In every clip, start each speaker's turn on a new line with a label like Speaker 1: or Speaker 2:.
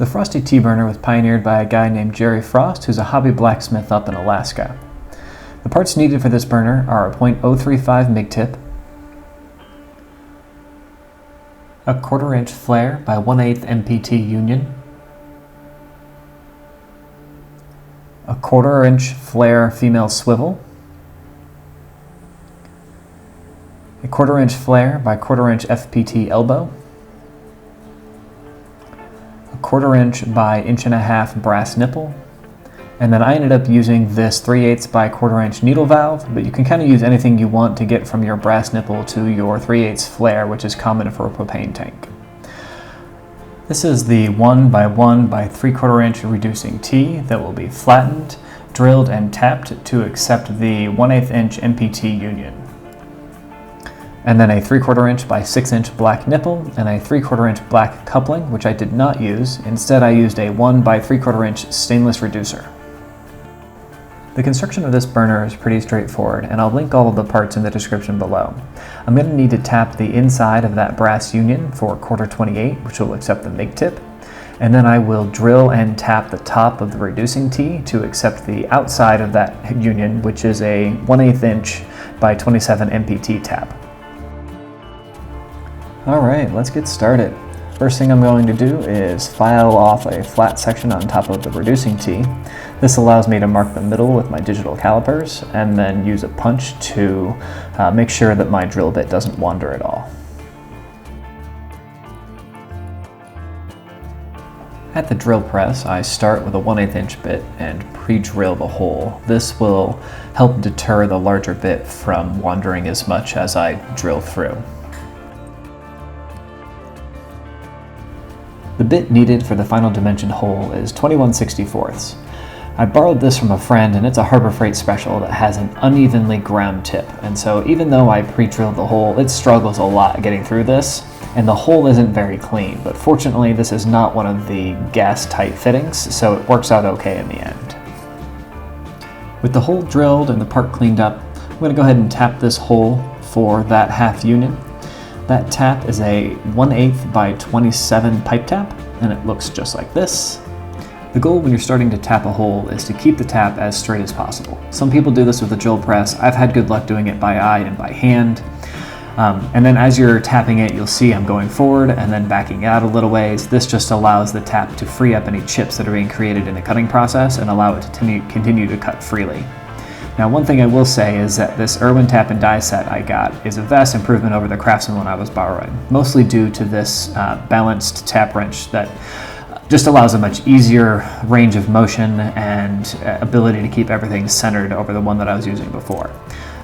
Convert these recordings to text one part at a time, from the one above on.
Speaker 1: The Frosty-T burner was pioneered by a guy named Jerry Frost, who's a hobby blacksmith up in Alaska. The parts needed for this burner are a .035 Mig Tip, a 1/4 inch flare by 1/8 MPT union, a 1/4 inch flare female swivel, a 1/4 inch flare by 1/4 inch FPT elbow, a 1/4 inch by 1.5 inch brass nipple, and then I ended up using this 3/8 by 1/4 inch needle valve, but you can kind of use anything you want to get from your brass nipple to your 3/8 flare, which is common for a propane tank. This is the 1 by 1 by 3/4 inch reducing T that will be flattened, drilled, and tapped to accept the 1/8 inch MPT union. And then a 3/4 inch by 6 inch black nipple and a 3/4 inch black coupling, which I did not use. Instead, I used a 1 by 3/4 inch stainless reducer. The construction of this burner is pretty straightforward, and I'll link all of the parts in the description below. I'm going to need to tap the inside of that brass union for 1/4-28, which will accept the Mig Tip, and then I will drill and tap the top of the reducing T to accept the outside of that union, which is a 1/8 inch by 27 MPT tap. Alright, let's get started. First thing I'm going to do is file off a flat section on top of the reducing T. This allows me to mark the middle with my digital calipers and then use a punch to make sure that my drill bit doesn't wander at all. At the drill press, I start with a 1/8 inch bit and pre-drill the hole. This will help deter the larger bit from wandering as much as I drill through. The bit needed for the final dimension hole is 21/64. I borrowed this from a friend, and it's a Harbor Freight special that has an unevenly ground tip, and so even though I pre-drilled the hole, it struggles a lot getting through this, and the hole isn't very clean, but fortunately this is not one of the gas-tight fittings, so it works out okay in the end. With the hole drilled and the part cleaned up, I'm going to go ahead and tap this hole for that half union. That tap is a 1/8 by 27 pipe tap, and it looks just like this. The goal when you're starting to tap a hole is to keep the tap as straight as possible. Some people do this with a drill press. I've had good luck doing it by eye and by hand. And then as you're tapping it, you'll see I'm going forward and then backing out a little ways. This just allows the tap to free up any chips that are being created in the cutting process and allow it to continue to cut freely. Now, one thing I will say is that this Irwin tap and die set I got is a vast improvement over the Craftsman one I was borrowing, mostly due to this balanced tap wrench that just allows a much easier range of motion and ability to keep everything centered over the one that I was using before.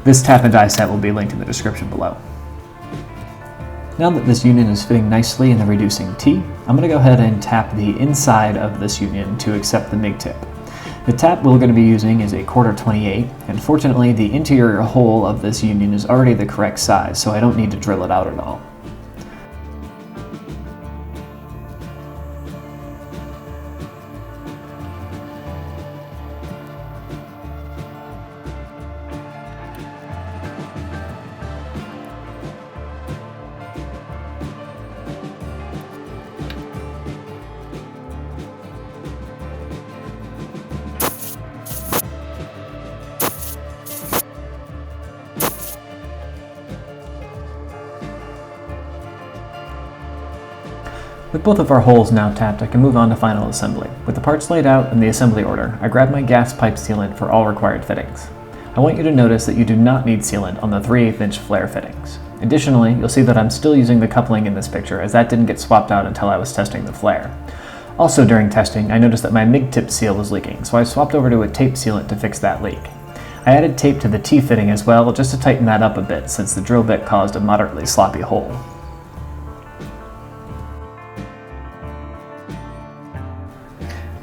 Speaker 1: This tap and die set will be linked in the description below. Now that this union is fitting nicely in the reducing T, I'm going to go ahead and tap the inside of this union to accept the Mig Tip. The tap we're going to be using is a 1/4-28, and fortunately the interior hole of this union is already the correct size, so I don't need to drill it out at all. With both of our holes now tapped, I can move on to final assembly. With the parts laid out in the assembly order, I grab my gas pipe sealant for all required fittings. I want you to notice that you do not need sealant on the 3/8 inch flare fittings. Additionally, you'll see that I'm still using the coupling in this picture, as that didn't get swapped out until I was testing the flare. Also during testing, I noticed that my Mig Tip seal was leaking, so I swapped over to a tape sealant to fix that leak. I added tape to the T fitting as well, just to tighten that up a bit, since the drill bit caused a moderately sloppy hole.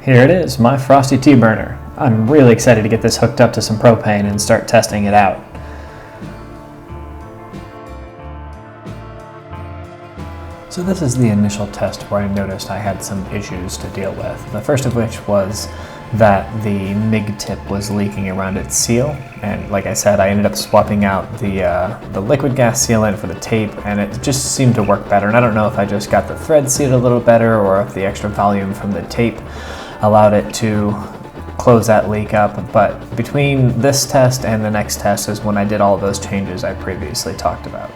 Speaker 1: Here it is, my Frosty-T burner. I'm really excited to get this hooked up to some propane and start testing it out. So this is the initial test where I noticed I had some issues to deal with. The first of which was that the Mig Tip was leaking around its seal, and like I said, I ended up swapping out the liquid gas sealant for the tape, and it just seemed to work better. And I don't know if I just got the thread sealed a little better or if the extra volume from the tape allowed it to close that leak up, but between this test and the next test is when I did all of those changes I previously talked about.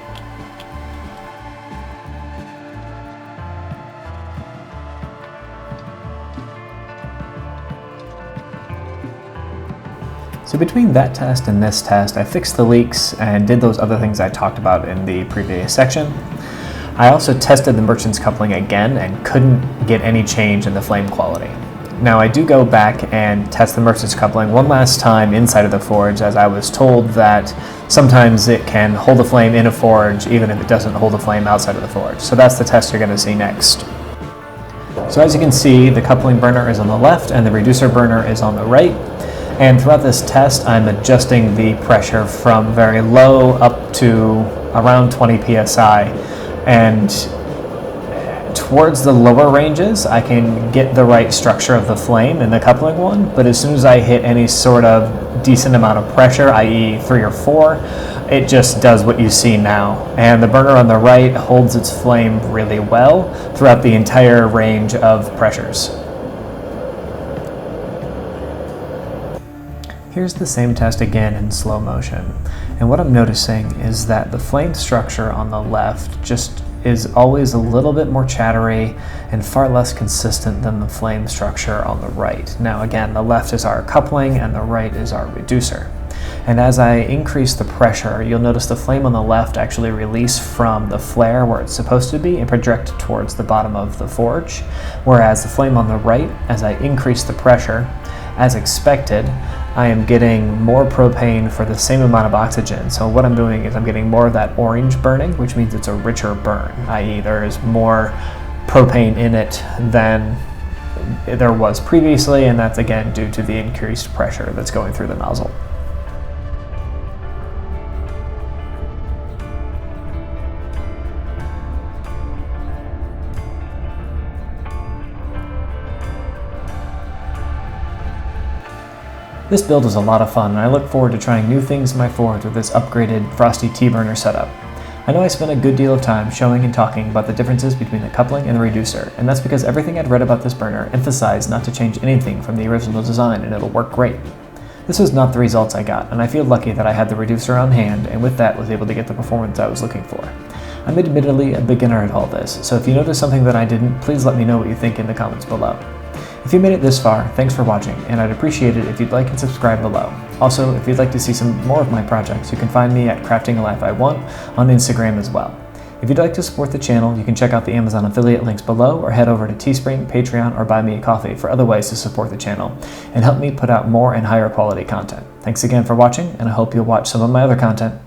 Speaker 1: So between that test and this test, I fixed the leaks and did those other things I talked about in the previous section. I also tested the merchant's coupling again and couldn't get any change in the flame quality. Now I do go back and test the merchant's coupling one last time inside of the forge, as I was told that sometimes it can hold a flame in a forge even if it doesn't hold a flame outside of the forge. So that's the test you're going to see next. So as you can see, the coupling burner is on the left and the reducer burner is on the right. And throughout this test, I'm adjusting the pressure from very low up to around 20 psi. And towards the lower ranges, I can get the right structure of the flame in the coupling one, but as soon as I hit any sort of decent amount of pressure, i.e. 3 or 4, it just does what you see now. And the burner on the right holds its flame really well throughout the entire range of pressures. Here's the same test again in slow motion, and what I'm noticing is that the flame structure on the left just is always a little bit more chattery and far less consistent than the flame structure on the right. Now again, the left is our coupling and the right is our reducer. And as I increase the pressure, you'll notice the flame on the left actually release from the flare where it's supposed to be and project towards the bottom of the forge, whereas the flame on the right, as I increase the pressure, as expected, I am getting more propane for the same amount of oxygen. So what I'm doing is I'm getting more of that orange burning, which means it's a richer burn, i.e. there is more propane in it than there was previously, and that's again due to the increased pressure that's going through the nozzle. This build is a lot of fun, and I look forward to trying new things in my forge with this upgraded Frosty-T burner setup. I know I spent a good deal of time showing and talking about the differences between the coupling and the reducer, and that's because everything I'd read about this burner emphasized not to change anything from the original design and it'll work great. This was not the results I got, and I feel lucky that I had the reducer on hand and with that was able to get the performance I was looking for. I'm admittedly a beginner at all this, so if you notice something that I didn't, please let me know what you think in the comments below. If you made it this far, thanks for watching, and I'd appreciate it if you'd like and subscribe below. Also, if you'd like to see some more of my projects, you can find me at Crafting a Life I Want on Instagram as well. If you'd like to support the channel, you can check out the Amazon affiliate links below or head over to Teespring, Patreon, or Buy Me a Coffee for other ways to support the channel and help me put out more and higher quality content. Thanks again for watching, and I hope you'll watch some of my other content.